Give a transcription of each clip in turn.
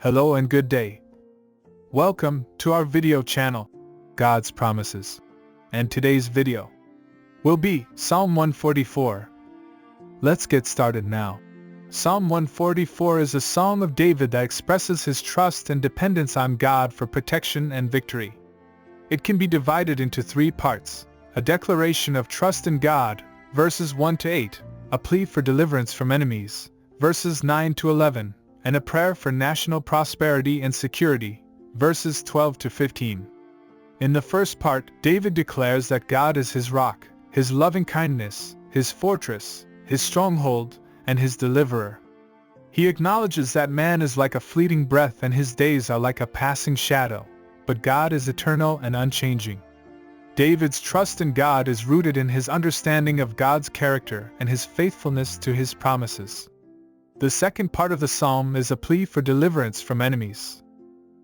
Hello and good day. Welcome to our video channel, God's Promises. And today's video will be Psalm 144. Let's get started now. Psalm 144 is a psalm of David that expresses his trust and dependence on God for protection and victory. It can be divided into three parts: a declaration of trust in God, verses 1 to 8, a plea for deliverance from enemies, verses 9 to 11, and a prayer for national prosperity and security, verses 12 to 15. In the first part, David declares that God is his rock, his loving kindness, his fortress, his stronghold, and his deliverer. He acknowledges that man is like a fleeting breath and his days are like a passing shadow, but God is eternal and unchanging. David's trust in God is rooted in his understanding of God's character and his faithfulness to his promises. The second part of the psalm is a plea for deliverance from enemies.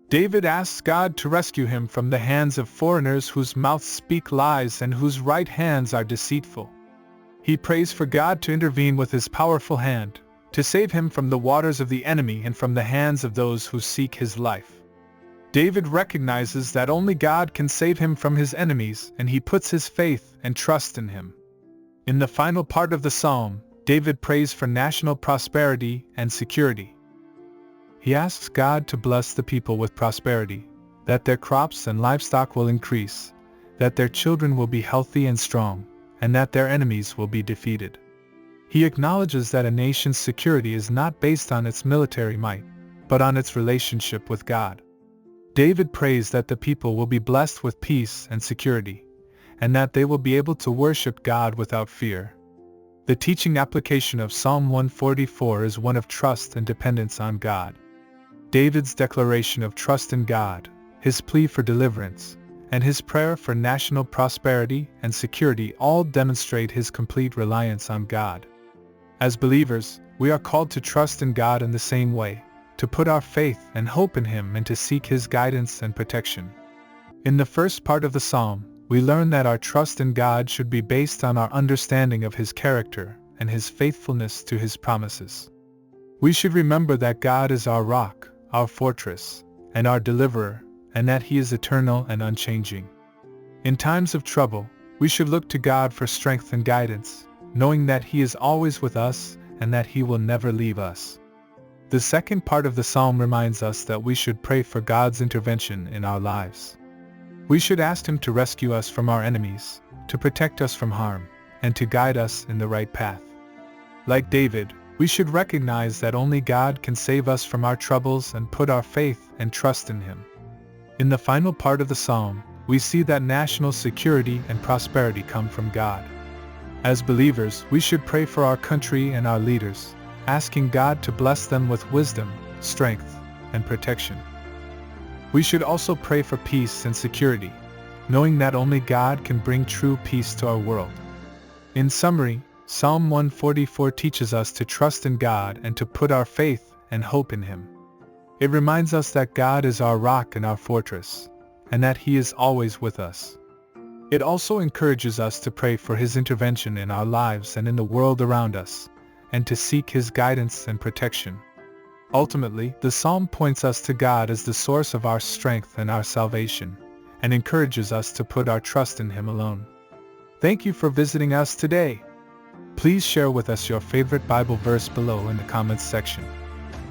David asks God to rescue him from the hands of foreigners whose mouths speak lies and whose right hands are deceitful. He prays for God to intervene with his powerful hand, to save him from the waters of the enemy and from the hands of those who seek his life. David recognizes that only God can save him from his enemies, and he puts his faith and trust in him. In the final part of the psalm, David prays for national prosperity and security. He asks God to bless the people with prosperity, that their crops and livestock will increase, that their children will be healthy and strong, and that their enemies will be defeated. He acknowledges that a nation's security is not based on its military might, but on its relationship with God. David prays that the people will be blessed with peace and security, and that they will be able to worship God without fear. The teaching application of Psalm 144 is one of trust and dependence on God. David's declaration of trust in God, his plea for deliverance, and his prayer for national prosperity and security all demonstrate his complete reliance on God. As believers, we are called to trust in God in the same way, to put our faith and hope in Him and to seek His guidance and protection. In the first part of the psalm, we learn that our trust in God should be based on our understanding of His character and His faithfulness to His promises. We should remember that God is our rock, our fortress, and our deliverer, and that He is eternal and unchanging. In times of trouble, we should look to God for strength and guidance, knowing that He is always with us and that He will never leave us. The second part of the psalm reminds us that we should pray for God's intervention in our lives. We should ask Him to rescue us from our enemies, to protect us from harm, and to guide us in the right path. Like David, we should recognize that only God can save us from our troubles and put our faith and trust in Him. In the final part of the psalm, we see that national security and prosperity come from God. As believers, we should pray for our country and our leaders, asking God to bless them with wisdom, strength, and protection. We should also pray for peace and security, knowing that only God can bring true peace to our world. In summary, Psalm 144 teaches us to trust in God and to put our faith and hope in Him. It reminds us that God is our rock and our fortress, and that He is always with us. It also encourages us to pray for His intervention in our lives and in the world around us, and to seek His guidance and protection. Ultimately, the psalm points us to God as the source of our strength and our salvation, and encourages us to put our trust in Him alone. Thank you for visiting us today. Please share with us your favorite Bible verse below in the comments section.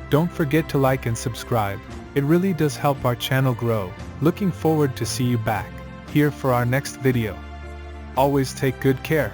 Don't forget to like and subscribe. It really does help our channel grow. Looking forward to see you back here for our next video. Always take good care.